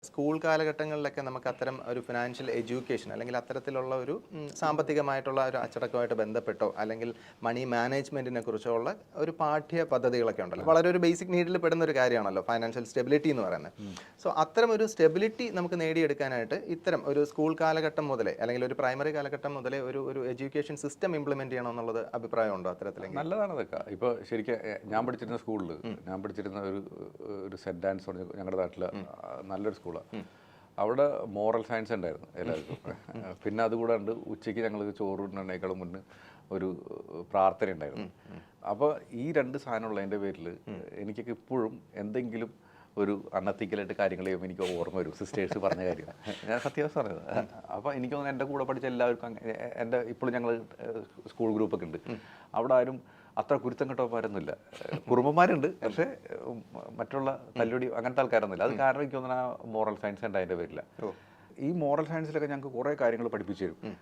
School കാലഘട്ടങ്ങളിലൊക്കെ നമുക്ക് അത്തരം ഒരു ഫിനാൻഷ്യൽ എഡ്യൂക്കേഷൻ അല്ലെങ്കിൽ അത്തരത്തിലുള്ള ഒരു സാമ്പത്തികമായിട്ടുള്ള ഒരു അച്ചടക്കമായിട്ട് ബന്ധപ്പെട്ടോ അല്ലെങ്കിൽ മണി മാനേജ്മെന്റിനെ കുറിച്ചോ ഉള്ള ഒരു പാഠ്യ പദ്ധതികളൊക്കെ ഉണ്ടല്ലോ. വളരെ ഒരു ബേസിക് നീഡിൽ പെടുന്ന ഒരു കാര്യമാണല്ലോ ഫൈനാൻഷ്യൽ സ്റ്റെബിലിറ്റി എന്ന് പറയുന്നത്. സോ അത്തരം ഒരു സ്റ്റെബിലിറ്റി നമുക്ക് നേടിയെടുക്കാനായിട്ട് ഇത്തരം ഒരു സ്കൂൾ കാലഘട്ടം മുതലേ അല്ലെങ്കിൽ ഒരു പ്രൈമറി കാലഘട്ടം മുതലേ ഒരു എഡ്യൂക്കേഷൻ സിസ്റ്റം ഇംപ്ലിമെന്റ് ചെയ്യണമെന്നുള്ളത് അഭിപ്രായമുണ്ടോ അത്തരത്തിലെങ്കിൽ? നല്ലതാണ് അതൊക്കെ. ഇപ്പോൾ ശരിക്കും ഞാൻ പഠിച്ചിരുന്ന സ്കൂളിൽ ഒരു സെൻറ്റ് ആൻസ് പറഞ്ഞ ഞങ്ങളുടെ നാട്ടിൽ നല്ലൊരു സ്കൂളാണ്. അവിടെ മോറൽ സയൻസ് ഉണ്ടായിരുന്നു എല്ലാവർക്കും. പിന്നെ അതുകൂടാണ്ട് ഉച്ചയ്ക്ക് ഞങ്ങൾ ചോറുണ്ണേക്കാളും മുന്നേ ഒരു പ്രാർത്ഥന ഉണ്ടായിരുന്നു. അപ്പോൾ ഈ രണ്ട് സാധനമുള്ളതിൻ്റെ പേരിൽ എനിക്കൊക്കെ ഇപ്പോഴും എന്തെങ്കിലും ഒരു അൺഎത്തിക്കലായിട്ട് കാര്യങ്ങൾ ചെയ്യുമ്പോൾ എനിക്ക് ഓർമ്മ വരും സിസ്റ്റേഴ്സ് പറഞ്ഞ കാര്യം. ഞാൻ സത്യാവസ്ഥ പറഞ്ഞത്. അപ്പോൾ എനിക്ക് തോന്നുന്നു എൻ്റെ കൂടെ പഠിച്ച എല്ലാവർക്കും എൻ്റെ ഇപ്പോഴും ഞങ്ങൾ സ്കൂൾ ഗ്രൂപ്പൊക്കെ ഉണ്ട്. അവിടെ ആരും അത്ര കുരുത്തം കെട്ടവന്മാരൊന്നുമില്ല. കുറുമ്പന്മാരുണ്ട്, പക്ഷേ മറ്റുള്ള തല്ലുടി അങ്ങനത്തെ ആൾക്കാരൊന്നുമില്ല. അത് കാരണം എനിക്ക് തോന്നുന്നു ആ മോറൽ സയൻസ് ഉണ്ട് അതിൻ്റെ പേരില്ല. ഈ മോറൽ സയൻസിലൊക്കെ ഞങ്ങൾക്ക് കുറേ കാര്യങ്ങൾ പഠിപ്പിച്ചു തരും.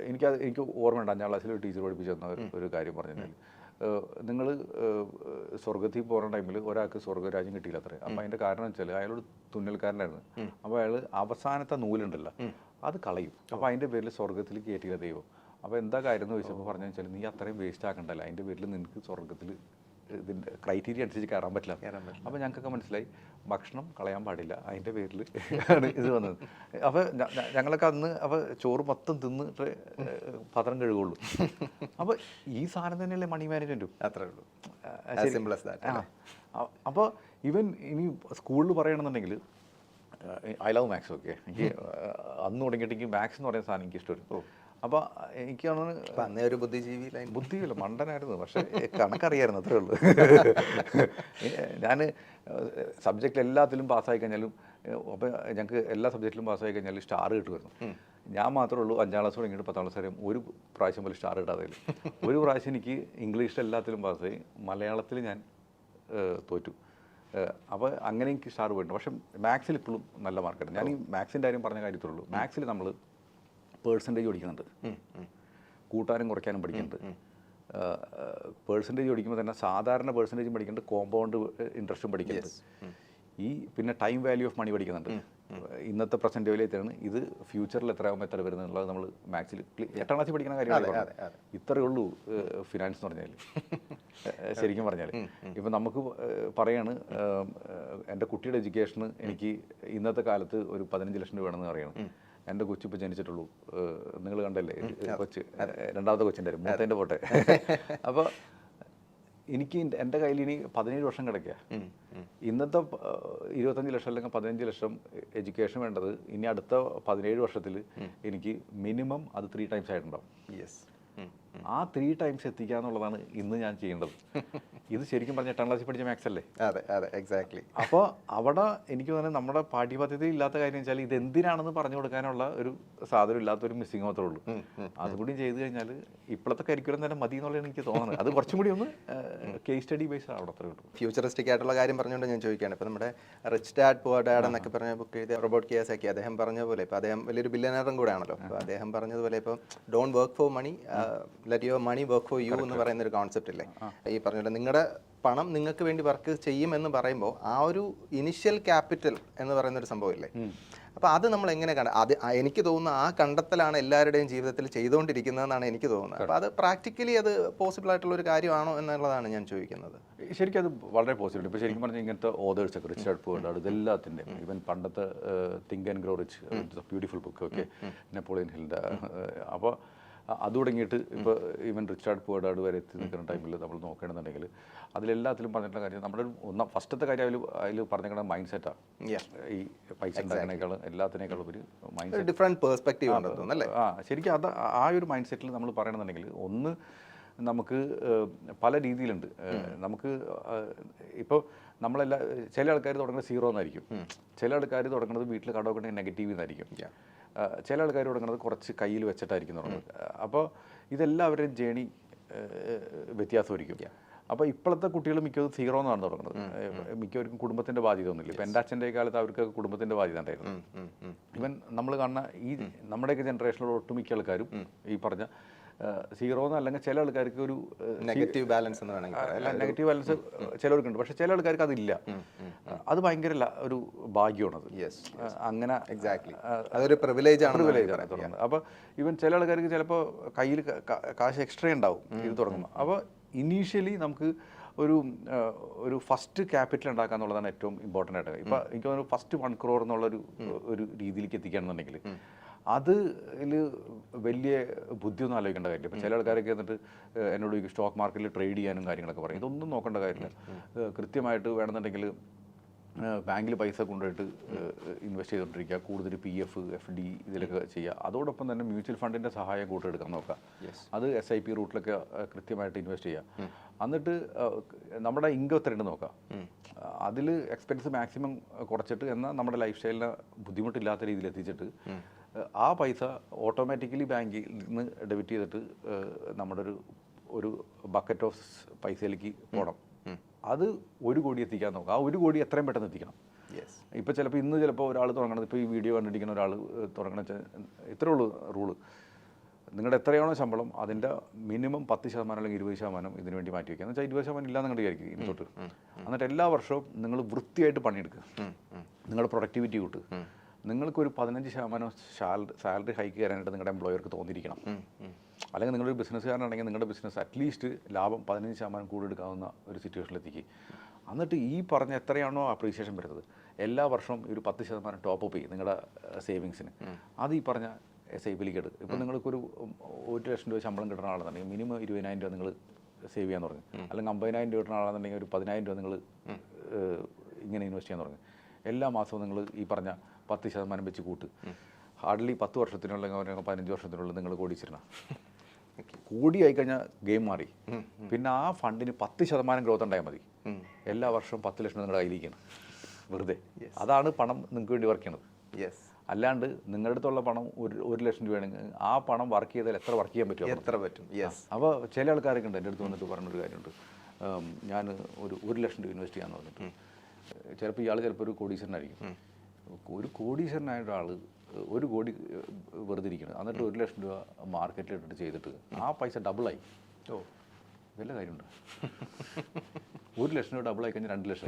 എനിക്ക് ഓർമ്മയുണ്ട് 5ാം ക്ലാസ്സിൽ ഒരു ടീച്ചർ പഠിപ്പിച്ചു തന്ന ഒരു കാര്യം പറഞ്ഞു കഴിഞ്ഞാൽ, നിങ്ങൾ സ്വർഗത്തിൽ പോകുന്ന ടൈമിൽ ഒരാൾക്ക് സ്വർഗ്ഗരാജ്യം കിട്ടിയില്ല അത്രേ. അപ്പം അതിൻ്റെ കാരണം വെച്ചാൽ അയാളോട് തുന്നൽക്കാരനായിരുന്നു. അപ്പോൾ അയാൾ അവസാനത്തെ നൂലുണ്ടല്ലോ അത് കളയും. അപ്പോൾ അതിൻ്റെ പേരിൽ സ്വർഗത്തിൽ കയറ്റിയില്ല ദൈവം. അപ്പോൾ എന്താ കാര്യം എന്ന് ചോദിച്ചപ്പോൾ പറഞ്ഞു വെച്ചാൽ, നീ അത്രയും വേസ്റ്റ് ആക്കണ്ടല്ലോ, അതിൻ്റെ പേരിൽ നിനക്ക് സ്വർഗത്തിൽ ഇതിൻ്റെ ക്രൈറ്റീരിയ അനുസരിച്ച് കയറാൻ പറ്റില്ല. അപ്പോൾ ഞങ്ങൾക്കൊക്കെ മനസ്സിലായി ഭക്ഷണം കളയാൻ പാടില്ല, അതിൻ്റെ പേരിൽ ആണ് ഇത് വന്നത്. അപ്പോൾ ഞങ്ങളൊക്കെ അന്ന് അപ്പോൾ ചോറ് മൊത്തം തിന്നിട്ട് പാത്രം കഴുകുള്ളൂ. അപ്പോൾ ഈ സാധനം തന്നെയല്ലേ മണി മാനേജ്മെൻറ്റും. അത്രേ ഉള്ളൂ. അപ്പോൾ ഇനി സ്കൂളിൽ പറയണമെന്നുണ്ടെങ്കിൽ ഐ ലവ് മാത്സ്. ഓക്കെ, എനിക്ക് അന്ന് തുടങ്ങിയിട്ട് എനിക്ക് മാത്സ് എന്ന് പറയുന്ന സാധനം എനിക്ക് ഇഷ്ടമായിരുന്നു. അപ്പോൾ എനിക്ക് ഒരു ബുദ്ധിയില്ല, മണ്ടനായിരുന്നു, പക്ഷേ കണക്കറിയായിരുന്നു, അത്രേ ഉള്ളൂ. ഞാൻ സബ്ജക്റ്റിൽ എല്ലാത്തിലും പാസ്സായി കഴിഞ്ഞാലും, അപ്പോൾ ഞങ്ങൾക്ക് എല്ലാ സബ്ജക്റ്റിലും പാസ്സായി കഴിഞ്ഞാലും സ്റ്റാർ കിട്ടുമായിരുന്നു. ഞാൻ മാത്രമേ ഉള്ളൂ 5ാം ക്ലാസ് തുടങ്ങിയിട്ട് 10ാം ക്ലാസ് വരെ ഒരു പ്രാവശ്യം പോലും സ്റ്റാർ കിട്ടാതെ. ഒരു പ്രാവശ്യം എനിക്ക് ഇംഗ്ലീഷിൽ എല്ലാത്തിലും പാസ്സായി, മലയാളത്തിൽ ഞാൻ തോറ്റു. അപ്പോൾ അങ്ങനെ എനിക്ക് സ്റ്റാർ പോയിട്ടുണ്ട്. പക്ഷേ മാത്സിൽ ഇപ്പോഴും നല്ല മാർക്കുണ്ട്. ഞാൻ ഈ മാത്സിൻ്റെ കാര്യം പറഞ്ഞ കാര്യത്തിലുള്ളൂ. മാത്സിൽ നമ്മൾ പേഴ്സൻറ്റേജ് പഠിക്കുന്നുണ്ട്, കൂട്ടാനും കുറയ്ക്കാനും പഠിക്കുന്നുണ്ട്. പേഴ്സൻറ്റേജ് പഠിക്കുമ്പോൾ തന്നെ സാധാരണ പേഴ്സൻറ്റേജും പഠിക്കുന്നുണ്ട്, കോമ്പൗണ്ട് ഇൻട്രസ്റ്റും പഠിക്കുന്നുണ്ട്. പിന്നെ ടൈം വാല്യൂ ഓഫ് മണി പഠിക്കുന്നുണ്ട്. ഇന്നത്തെ പ്രസൻറ്റ് വാല്യൂ എത്രയാണ്, ഇത് ഫ്യൂച്ചറിൽ എത്രയാകുമ്പോൾ എത്ര വരുന്നുള്ളത് നമ്മൾ മാത്സിൽ 8ാം ക്ലാസ്സിൽ പഠിക്കുന്ന കാര്യമാണ്. ഇത്രയേ ഉള്ളൂ ഫിനാൻസ് എന്ന് പറഞ്ഞാൽ. ശരിക്കും പറഞ്ഞാൽ ഇപ്പം നമുക്ക് പറയാണ്, എൻ്റെ കുട്ടിയുടെ എഡ്യൂക്കേഷന് എനിക്ക് ഇന്നത്തെ കാലത്ത് ഒരു 15 ലക്ഷം രൂപ വേണമെന്ന് പറയണം. എൻ്റെ കൊച്ചിപ്പോൾ ജനിച്ചിട്ടുള്ളൂ, നിങ്ങൾ കണ്ടല്ലേ കൊച്ച്, 2ാമത്തെ കൊച്ചിൻ്റെ 3ാമത്തെ പോട്ടെ. അപ്പോൾ എനിക്ക് എൻ്റെ കയ്യിൽ ഇനി 17 വർഷം കിടക്കുക. ഇന്നത്തെ 25 ലക്ഷം അല്ലെങ്കിൽ 15 ലക്ഷം എഡ്യൂക്കേഷൻ വേണ്ടത് ഇനി അടുത്ത 17 വർഷത്തിൽ എനിക്ക് മിനിമം അത് 3 ടൈംസ് ആയിട്ടുണ്ടാവും. ആ 3 ടൈംസ് എത്തിക്കുക എന്നുള്ളതാണ് ഇന്ന് ഞാൻ ചെയ്യേണ്ടത്. ഇത് ശരിക്കും പറഞ്ഞ 8ാം ക്ലാസ്സിൽ പഠിച്ച മാത്സ് അല്ലേ? അതെ അതെ, എക്സാക്ട്ലി. അപ്പോൾ അവിടെ എനിക്ക് തോന്നുന്നത് നമ്മുടെ പാഠ്യപദ്ധതിയിൽ ഇല്ലാത്ത കാര്യം വെച്ചാൽ ഇത് എന്തിനാണെന്ന് പറഞ്ഞു കൊടുക്കാനുള്ള ഒരു സാധനം ഇല്ലാത്തൊരു മിസ്സിങ് മാത്രമേ ഉള്ളൂ. അതുകൂടി ചെയ്ത് കഴിഞ്ഞാൽ ഇപ്പോഴത്തെ കരിക്കുലം തന്നെ മതി എന്നുള്ളതാണ് എനിക്ക് തോന്നുന്നത്. അത് കുറച്ചും കൂടി ഒന്ന് കേസ് സ്റ്റഡി ബേസ്ഡ് ആണ് അത്രേ ഉള്ളൂ. ഫ്യൂച്ചറിസ്റ്റിക് ആയിട്ടുള്ള കാര്യം പറഞ്ഞുകൊണ്ട് ഞാൻ ചോദിക്കുകയാണ്. ഇപ്പോൾ നമ്മുടെ റിച്ച് ഡാഡ് പുവർ ഡാഡ് എന്നൊക്കെ പറഞ്ഞ ബുക്ക് എഴുതിയ റോബർട്ട് കിയോസാക്കി അദ്ദേഹം പറഞ്ഞ പോലെ, ഇപ്പോൾ അദ്ദേഹം വലിയൊരു ബില്യനറും കൂടെ ആണല്ലോ. അപ്പോൾ അദ്ദേഹം പറഞ്ഞതുപോലെ ഇപ്പോൾ don't work for money, let your money work for you എന്ന് പറയുന്ന ഒരു കോൺസെപ്റ്റ് ഇല്ലേ? ഈ പറഞ്ഞ നിങ്ങളുടെ പണം നിങ്ങൾക്ക് വേണ്ടി വർക്ക് ചെയ്യുമെന്ന് പറയുമ്പോൾ ആ ഒരു ഇനിഷ്യൽ ക്യാപിറ്റൽ എന്ന് പറയുന്ന ഒരു സംഭവം ഇല്ലേ? അപ്പോൾ അത് നമ്മൾ എങ്ങനെ എനിക്ക് തോന്നുന്നു ആ കണ്ടെത്തലാണ് എല്ലാവരുടെയും ജീവിതത്തിൽ ചെയ്തുകൊണ്ടിരിക്കുന്നതെന്നാണ് എനിക്ക് തോന്നുന്നത്. അപ്പോൾ അത് പ്രാക്ടിക്കലി അത് പോസിബിൾ ആയിട്ടുള്ള ഒരു കാര്യമാണോ എന്നുള്ളതാണ് ഞാൻ ചോദിക്കുന്നത്. ശരിക്കും അത് വളരെ പോസിബിൾ. ഇപ്പോൾ ശരിക്കും പറഞ്ഞാൽ ഇങ്ങനത്തെ ഓതേഴ്സൊക്കെ റിച്ച് ഡാഡ് പുവർ ഡാഡ് ഇതെല്ലാത്തിൻ്റെയും, ഈവൻ പണ്ടത്തെ think and grow rich, beautiful book, okay, Napoleon ഹിൽൻ്റെ. അപ്പോൾ അത് തുടങ്ങിയിട്ട് ഇപ്പോൾ even rich dad poor dad വരെ എത്തി നിൽക്കുന്ന ടൈമിൽ നമ്മൾ നോക്കുകയാണെന്നുണ്ടെങ്കിൽ അതിലെല്ലാത്തിലും പറഞ്ഞിട്ടുള്ള കാര്യം, നമ്മുടെ ഫസ്റ്റത്തെ കാര്യം അതിൽ പറഞ്ഞിരിക്കുന്ന മൈൻഡ് സെറ്റാണ്. ഈ പൈസ ഉണ്ടാക്കുന്നതിനേക്കാളും എല്ലാത്തിനേക്കാളും ഒരു മൈൻഡ് സെറ്റ്, ഡിഫറെൻറ്റ് പെർസ്പെക്റ്റീവ് ഉണ്ടെന്നല്ലേ? ശരിക്കും അത് ആ ഒരു മൈൻഡ് സെറ്റിൽ നമ്മൾ പറയണമെന്നുണ്ടെങ്കിൽ ഒന്ന് നമുക്ക് പല രീതിയിലുണ്ട്. നമുക്ക് ഇപ്പോൾ ചില ആൾക്കാർ തുടങ്ങുന്നത് 0 എന്നായിരിക്കും, ചില ആൾക്കാർ തുടങ്ങുന്നത് വീട്ടിൽ കടമൊക്കെ നെഗറ്റീവ് എന്നായിരിക്കും, ചില ആൾക്കാർ തുടങ്ങുന്നത് കുറച്ച് കയ്യിൽ വെച്ചിട്ടായിരിക്കും തുടങ്ങുന്നത്. അപ്പോൾ ഇതെല്ലാവരുടെയും ജേണി വ്യത്യാസമായിരിക്കും. അപ്പോൾ ഇപ്പോഴത്തെ കുട്ടികൾ മിക്കതും 0 എന്നാണ് തുടങ്ങുന്നത്. മിക്കവർക്കും കുടുംബത്തിൻ്റെ ബാധ്യത ഒന്നുമില്ല. ഇപ്പം എൻ്റെ അച്ഛൻ്റെ കാലത്ത് അവർക്ക് കുടുംബത്തിൻ്റെ ബാധ്യത ഉണ്ടായിരുന്നു. ഇവൻ നമ്മൾ കാണുന്ന ഈ നമ്മുടെയൊക്കെ ജനറേഷനിലുള്ള ഒട്ടുമിക്ക ആൾക്കാരും ഈ പറഞ്ഞ സീറോ എന്നല്ലെങ്കിൽ ചില ആൾക്കാർക്ക് ഒരു നെഗറ്റീവ് ബാലൻസ് എന്ന് വേണമെങ്കിൽ പറയാം. നെഗറ്റീവ് ബാലൻസ് ചിലവർക്കുണ്ട്, പക്ഷെ ചില ആൾക്കാർക്ക് അതില്ല. അത് ഭയങ്കര ഒരു ഭാഗ്യമാണത്. അങ്ങനെ എക്സാക്ട്ലി, അതൊരു പ്രിവിലേജ് ആണ് തുറന്നത്. അപ്പോൾ ഈവൻ ചില ആൾക്കാർക്ക് ചിലപ്പോൾ കയ്യിൽ കാശ് എക്സ്ട്രാ ഉണ്ടാവും ഇത് തുടങ്ങുമ്പോൾ. അപ്പോൾ ഇനീഷ്യലി നമുക്ക് ഒരു ഫസ്റ്റ് ക്യാപിറ്റൽ ഉണ്ടാക്കുക എന്നുള്ളതാണ് ഏറ്റവും ഇമ്പോർട്ടൻ്റ് ആയിട്ട്. ഇപ്പോൾ എനിക്ക് തോന്നുന്നു ഫസ്റ്റ് 1 crore എന്നുള്ളൊരു രീതിയിലേക്ക് എത്തിക്കുകയാണെന്നുണ്ടെങ്കിൽ അതിൽ വലിയ ബുദ്ധിയൊന്നും ആലോചിക്കേണ്ട കാര്യമില്ല. ഇപ്പോൾ ചില ആൾക്കാരൊക്കെ എന്നിട്ട് എന്നോട് സ്റ്റോക്ക് മാർക്കറ്റിൽ ട്രേഡ് ചെയ്യാനും കാര്യങ്ങളൊക്കെ പറയും. ഇതൊന്നും നോക്കേണ്ട കാര്യമില്ല. കൃത്യമായിട്ട് വേണമെന്നുണ്ടെങ്കിൽ ബാങ്കിൽ പൈസ കൊണ്ടുപോയിട്ട് ഇൻവെസ്റ്റ് ചെയ്തുകൊണ്ടിരിക്കുക, കൂടുതൽ PF FD ഇതിലൊക്കെ ചെയ്യുക. അതോടൊപ്പം തന്നെ മ്യൂച്വൽ ഫണ്ടിൻ്റെ സഹായം കൂട്ടെടുക്കാൻ നോക്കുക. അത് SIP റൂട്ടിലൊക്കെ കൃത്യമായിട്ട് ഇൻവെസ്റ്റ് ചെയ്യുക. എന്നിട്ട് നമ്മുടെ ഇൻകം എത്രയുണ്ട് നോക്കുക. അതിൽ എക്സ്പെൻസ് മാക്സിമം കുറച്ചിട്ട് എന്നാൽ നമ്മുടെ ലൈഫ് സ്റ്റൈലിനെ ബുദ്ധിമുട്ടില്ലാത്ത രീതിയിൽ എത്തിച്ചിട്ട് ആ പൈസ ഓട്ടോമാറ്റിക്കലി ബാങ്കിൽ നിന്ന് ഡെബിറ്റ് ചെയ്തിട്ട് നമ്മുടെ ഒരു ബക്കറ്റ് ഓഫ് പൈസയിലേക്ക് പോകണം. അത് 1 കോടി എത്തിക്കാൻ നോക്കുക. ആ 1 കോടി എത്രയും പെട്ടെന്ന് എത്തിക്കണം. ഇപ്പോൾ ചിലപ്പോൾ ഇന്ന് ചിലപ്പോൾ ഒരാൾ തുടങ്ങണത്, ഇപ്പോൾ ഈ വീഡിയോ കണ്ടിരിക്കുന്ന ഒരാൾ തുടങ്ങണ ഇത്രേ ഉള്ളൂ റൂള്. നിങ്ങളുടെ എത്രയാണോ ശമ്പളം അതിൻ്റെ മിനിമം 10% അല്ലെങ്കിൽ 20% ഇതിനു വേണ്ടി മാറ്റി വയ്ക്കുക. എന്ന് വെച്ചാൽ 20% ഇല്ലാന്ന് നിങ്ങളുടെ വിചാരിക്കും ഇനി തൊട്ട്. എന്നിട്ട് എല്ലാ വർഷവും നിങ്ങൾ വൃത്തിയായിട്ട് പണിയെടുക്കുക. നിങ്ങളുടെ പ്രൊഡക്ടിവിറ്റി കൂട്ട്. നിങ്ങൾക്കൊരു 15% സാലറി ഹൈക്ക് തരാനായിട്ട് നിങ്ങളുടെ എംപ്ലോയർക്ക് തോന്നിയിരിക്കണം. അല്ലെങ്കിൽ നിങ്ങളൊരു ബിസിനസ്സുകാരനാണെങ്കിൽ നിങ്ങളുടെ ബിസിനസ് അറ്റ്ലീസ്റ്റ് ലാഭം 15% കൂടി എടുക്കാവുന്ന ഒരു സിറ്റുവേഷനിലെത്തിക്കുക. എന്നിട്ട് ഈ പറഞ്ഞ എത്രയാണോ അപ്രീസിയേഷൻ വരുന്നത് എല്ലാ വർഷവും ഒരു 10% ടോപ്പ് അപ്പ് ചെയ്യും നിങ്ങളുടെ സേവിങ്സിന്. അത് ഈ പറഞ്ഞ SIPയിലേക്ക് എടുക്കും. ഇപ്പോൾ നിങ്ങൾക്കൊരു 1 ലക്ഷം രൂപ ശമ്പളം കിട്ടുന്ന ആളാണെന്നുണ്ടെങ്കിൽ മിനിമം 20,000 രൂപ നിങ്ങൾ സേവ് ചെയ്യാൻ തുടങ്ങി. അല്ലെങ്കിൽ 50,000 രൂപ കിട്ടുന്ന ആളാണെന്നുണ്ടെങ്കിൽ ഒരു 10,000 രൂപ നിങ്ങൾ ഇങ്ങനെ ഇൻവെസ്റ്റ് ചെയ്യാൻ തുടങ്ങി. എല്ലാ മാസവും നിങ്ങൾ ഈ പറഞ്ഞ 10% വെച്ച് കൂട്ട്. ഹാർഡ്ലി 10 വർഷത്തിനുള്ള 15 വർഷത്തിനുള്ളിൽ നിങ്ങൾ കോടീശ്വരനാ. കോടിയായി കഴിഞ്ഞാൽ ഗെയിം മാറി. പിന്നെ ആ ഫണ്ടിന് 10% ഗ്രോത്ത് ഉണ്ടായാൽ മതി. എല്ലാ വർഷവും 10 ലക്ഷം നിങ്ങളുടെ കയ്യിലേക്കാണ് വെറുതെ. അതാണ് പണം നിങ്ങൾക്ക് വേണ്ടി വർക്ക് ചെയ്യണത്. അല്ലാണ്ട് നിങ്ങളുടെ അടുത്തുള്ള പണം 1 ലക്ഷം രൂപയാണെങ്കിൽ ആ പണം വർക്ക് ചെയ്താൽ എത്ര വർക്ക് ചെയ്യാൻ പറ്റും, എത്ര പറ്റും. അപ്പോൾ ചില ആൾക്കാരൊക്കെ ഉണ്ട് എൻ്റെ അടുത്ത് വന്നിട്ട് പറഞ്ഞൊരു കാര്യമുണ്ട്, ഞാൻ ഒരു 1 ലക്ഷം രൂപ ഇൻവെസ്റ്റ് ചെയ്യാന്ന് പറഞ്ഞിട്ട്. ചിലപ്പോൾ ഇയാൾ ചിലപ്പോൾ ഒരു കോടീശ്വരനായിരിക്കും. ഒരു കോടീശ്വരനായ ഒരാൾ 1 കോടി വെറുതെ ഇരിക്കണം, എന്നിട്ട് 1 ലക്ഷം രൂപ മാർക്കറ്റിലിട്ടിട്ട് ചെയ്തിട്ട് ആ പൈസ ഡബിളായി. വല്ല കാര്യമുണ്ട്? 1 ലക്ഷം രൂപ ഡബിളായി കഴിഞ്ഞാൽ 2 ലക്ഷം.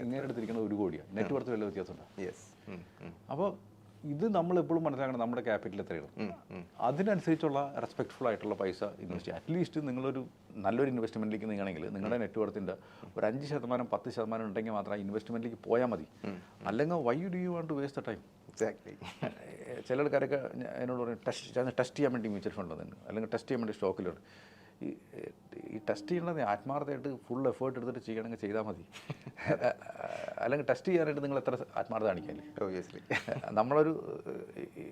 ഇങ്ങനെ എടുത്തിരിക്കുന്നത് 1 കോടിയാണ്. നെറ്റ് വർത്ത് വല്ല വ്യത്യാസമുണ്ട്. അപ്പോൾ ഇത് നമ്മൾ എപ്പോഴും മനസ്സിലാക്കണം, നമ്മുടെ ക്യാപിറ്റൽ എത്രയാണ്, അതിനനുസരിച്ചുള്ള റെസ്പെക്ട്ഫുൾ ആയിട്ടുള്ള പൈസ ഇൻവെസ്റ്റ് ചെയ്യുക. അറ്റ്ലീസ്റ്റ് നിങ്ങളൊരു നല്ലൊരു ഇൻവെസ്റ്റ്മെൻറ്റിലേക്ക് നീങ്ങണമെങ്കിൽ നിങ്ങളുടെ നെറ്റ് വർത്തിൻ്റെ ഒരു 5% 10% ഉണ്ടെങ്കിൽ മാത്രം ആ ഇൻവെസ്റ്റ്മെൻറ്റിലേക്ക് പോയാൽ മതി. അല്ലെങ്കിൽ why do you want to waste the time? Exactly. ചില ആൾക്കാരൊക്കെ എന്നോട് പറയും ടെസ്റ്റ് ചെയ്യാൻ വേണ്ടി മ്യൂച്വൽ ഫണ്ട് തന്നെ, അല്ലെങ്കിൽ ടെസ്റ്റ് ചെയ്യാൻ വേണ്ടി സ്റ്റോക്കിലുണ്ട്. ഈ ടെസ്റ്റ് ചെയ്യണത് ആത്മാർത്ഥമായിട്ട് ഫുൾ എഫേർട്ട് എടുത്തിട്ട് ചെയ്യണമെങ്കിൽ ചെയ്താൽ മതി. അല്ലെങ്കിൽ ടെസ്റ്റ് ചെയ്യാനായിട്ട് നിങ്ങൾ എത്ര ആത്മാർത്ഥത കാണിക്കാല്ലേ? ഒബ്വിയസ്ലി. നമ്മളൊരു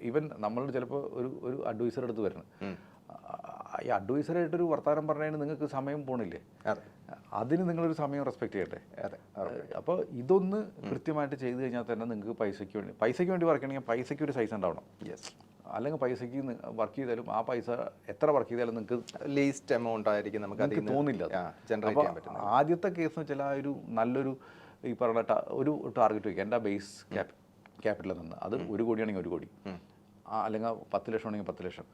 ഈവൻ നമ്മളോട് ചിലപ്പോൾ ഒരു അഡ്വൈസർ എടുത്ത് വരണം. ഈ അഡ്വൈസറായിട്ടൊരു വർത്തമാനം പറഞ്ഞതിന് നിങ്ങൾക്ക് സമയം പോണില്ലേ? അതിന് നിങ്ങളൊരു സമയം റെസ്പെക്ട് ചെയ്യട്ടെ. അപ്പോൾ ഇതൊന്ന് കൃത്യമായിട്ട് ചെയ്ത് കഴിഞ്ഞാൽ തന്നെ നിങ്ങൾക്ക് പൈസയ്ക്ക് വേണ്ടി വർക്ക് ചെയ്യണമെങ്കിൽ പൈസയ്ക്ക് ഒരു സൈസ് ഉണ്ടാവണം. അല്ലെങ്കിൽ പൈസയ്ക്ക് വർക്ക് ചെയ്താലും ആ പൈസ എത്ര വർക്ക് ചെയ്താലും നിങ്ങൾക്ക് ലീസ്റ്റ് എമൗണ്ട് ആയിരിക്കും നമുക്ക് തോന്നില്ല. ജനറേറ്റ് ചെയ്യാൻ പറ്റും. ആദ്യത്തെ കേസ് എന്ന് വെച്ചാൽ ആ ഒരു നല്ലൊരു ഈ പറഞ്ഞ ഒരു ടാർഗറ്റ് വയ്ക്കുക. എൻ്റെ ബേസ് ക്യാപിറ്റലിൽ നിന്ന് അത് 1 കോടിയാണെങ്കിൽ 1 കോടി, അല്ലെങ്കിൽ 10 ലക്ഷം ആണെങ്കിൽ 10 ലക്ഷം.